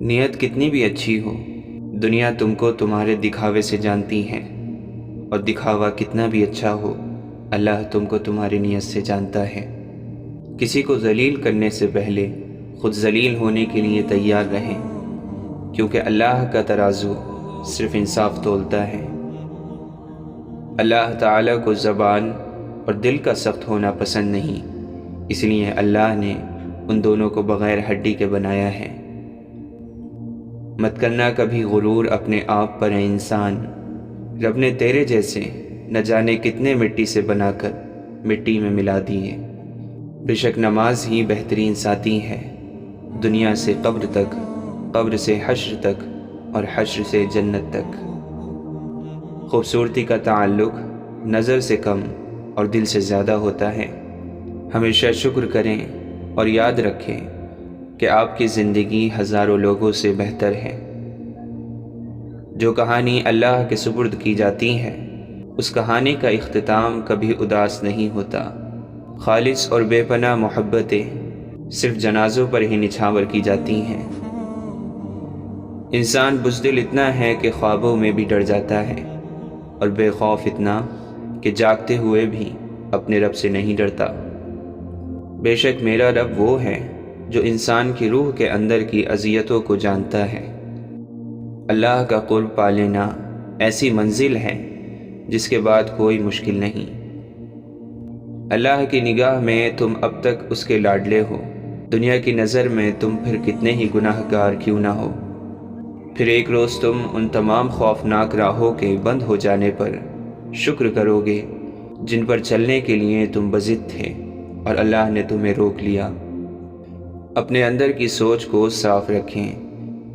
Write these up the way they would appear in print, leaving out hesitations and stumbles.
نیت کتنی بھی اچھی ہو، دنیا تم کو تمہارے دکھاوے سے جانتی ہے، اور دکھاوا کتنا بھی اچھا ہو، اللہ تم کو تمہاری نیت سے جانتا ہے۔ کسی کو ذلیل کرنے سے پہلے خود ذلیل ہونے کے لیے تیار رہیں، کیونکہ اللہ کا ترازو صرف انصاف تولتا ہے۔ اللہ تعالیٰ کو زبان اور دل کا سخت ہونا پسند نہیں، اس لیے اللہ نے ان دونوں کو بغیر ہڈی کے بنایا ہے۔ مت کرنا کبھی غرور اپنے آپ پر ہے انسان، رب نے تیرے جیسے نہ جانے کتنے مٹی سے بنا کر مٹی میں ملا دیے۔ بے شک نماز ہی بہترین ساتھی ہے، دنیا سے قبر تک، قبر سے حشر تک، اور حشر سے جنت تک۔ خوبصورتی کا تعلق نظر سے کم اور دل سے زیادہ ہوتا ہے۔ ہمیشہ شکر کریں اور یاد رکھیں کہ آپ کی زندگی ہزاروں لوگوں سے بہتر ہے۔ جو کہانی اللہ کے سپرد کی جاتی ہے، اس کہانی کا اختتام کبھی اداس نہیں ہوتا۔ خالص اور بے پناہ محبتیں صرف جنازوں پر ہی نچھاور کی جاتی ہیں۔ انسان بزدل اتنا ہے کہ خوابوں میں بھی ڈر جاتا ہے، اور بے خوف اتنا کہ جاگتے ہوئے بھی اپنے رب سے نہیں ڈرتا۔ بے شک میرا رب وہ ہے جو انسان کی روح کے اندر کی اذیتوں کو جانتا ہے۔ اللہ کا قرب پا لینا ایسی منزل ہے جس کے بعد کوئی مشکل نہیں۔ اللہ کی نگاہ میں تم اب تک اس کے لاڈلے ہو، دنیا کی نظر میں تم پھر کتنے ہی گناہ گار کیوں نہ ہو۔ پھر ایک روز تم ان تمام خوفناک راہوں کے بند ہو جانے پر شکر کرو گے جن پر چلنے کے لیے تم بضد تھے اور اللہ نے تمہیں روک لیا۔ اپنے اندر کی سوچ کو صاف رکھیں،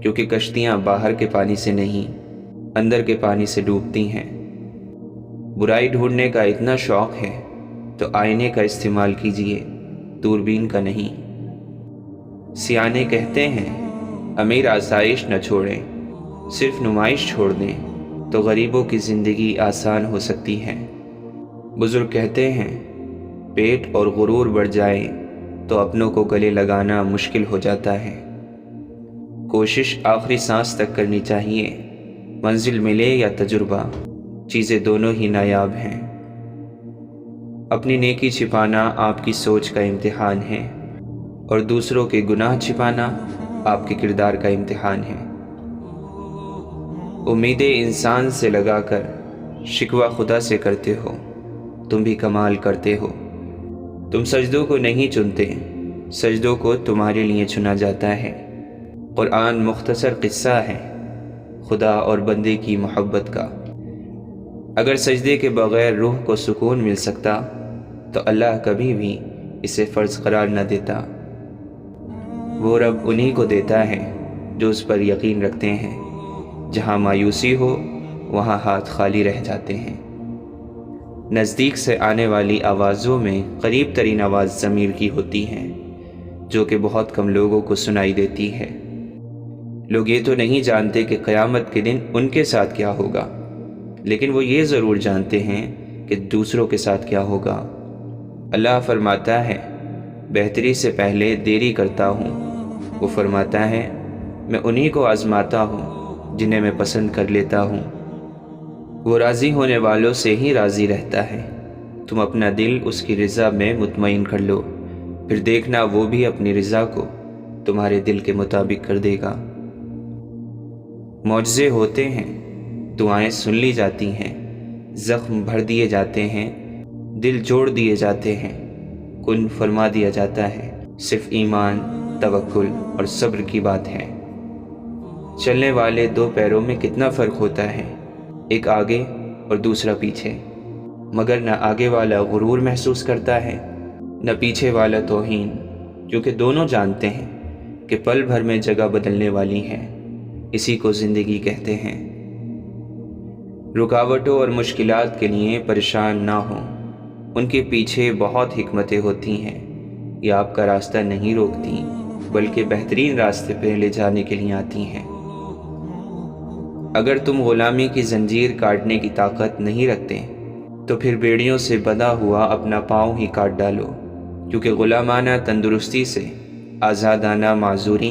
کیونکہ کشتیاں باہر کے پانی سے نہیں، اندر کے پانی سے ڈوبتی ہیں۔ برائی ڈھونڈنے کا اتنا شوق ہے تو آئینے کا استعمال کیجیے، دوربین کا نہیں۔ سیانے کہتے ہیں امیر آسائش نہ چھوڑیں، صرف نمائش چھوڑ دیں تو غریبوں کی زندگی آسان ہو سکتی ہے۔ بزرگ کہتے ہیں پیٹ اور غرور بڑھ جائیں تو اپنوں کو گلے لگانا مشکل ہو جاتا ہے۔ کوشش آخری سانس تک کرنی چاہیے، منزل ملے یا تجربہ، چیزیں دونوں ہی نایاب ہیں۔ اپنی نیکی چھپانا آپ کی سوچ کا امتحان ہے، اور دوسروں کے گناہ چھپانا آپ کے کردار کا امتحان ہے۔ امیدیں انسان سے لگا کر شکوہ خدا سے کرتے ہو، تم بھی کمال کرتے ہو۔ تم سجدوں کو نہیں چنتے، سجدوں کو تمہارے لیے چنا جاتا ہے۔ قرآن مختصر قصہ ہے خدا اور بندے کی محبت کا۔ اگر سجدے کے بغیر روح کو سکون مل سکتا تو اللہ کبھی بھی اسے فرض قرار نہ دیتا۔ وہ رب انہی کو دیتا ہے جو اس پر یقین رکھتے ہیں۔ جہاں مایوسی ہو وہاں ہاتھ خالی رہ جاتے ہیں۔ نزدیک سے آنے والی آوازوں میں قریب ترین آواز ضمیر کی ہوتی ہے، جو کہ بہت کم لوگوں کو سنائی دیتی ہے۔ لوگ یہ تو نہیں جانتے کہ قیامت کے دن ان کے ساتھ کیا ہوگا، لیکن وہ یہ ضرور جانتے ہیں کہ دوسروں کے ساتھ کیا ہوگا۔ اللہ فرماتا ہے بہتری سے پہلے دیری کرتا ہوں، وہ فرماتا ہے میں انہی کو آزماتا ہوں جنہیں میں پسند کر لیتا ہوں۔ وہ راضی ہونے والوں سے ہی راضی رہتا ہے۔ تم اپنا دل اس کی رضا میں مطمئن کر لو، پھر دیکھنا وہ بھی اپنی رضا کو تمہارے دل کے مطابق کر دے گا۔ معجزے ہوتے ہیں، دعائیں سن لی جاتی ہیں، زخم بھر دیے جاتے ہیں، دل جوڑ دیے جاتے ہیں، کن فرما دیا جاتا ہے۔ صرف ایمان، توکل اور صبر کی بات ہے۔ چلنے والے دو پیروں میں کتنا فرق ہوتا ہے، ایک آگے اور دوسرا پیچھے، مگر نہ آگے والا غرور محسوس کرتا ہے نہ پیچھے والا توہین، کیونکہ دونوں جانتے ہیں کہ پل بھر میں جگہ بدلنے والی ہے۔ اسی کو زندگی کہتے ہیں۔ رکاوٹوں اور مشکلات کے لیے پریشان نہ ہوں، ان کے پیچھے بہت حکمتیں ہوتی ہیں۔ یہ آپ کا راستہ نہیں روکتی، بلکہ بہترین راستے پہ لے جانے کے لیے آتی ہیں۔ اگر تم غلامی کی زنجیر کاٹنے کی طاقت نہیں رکھتے تو پھر بیڑیوں سے بندھا ہوا اپنا پاؤں ہی کاٹ ڈالو، کیونکہ غلامانہ تندرستی سے آزادانہ معذوری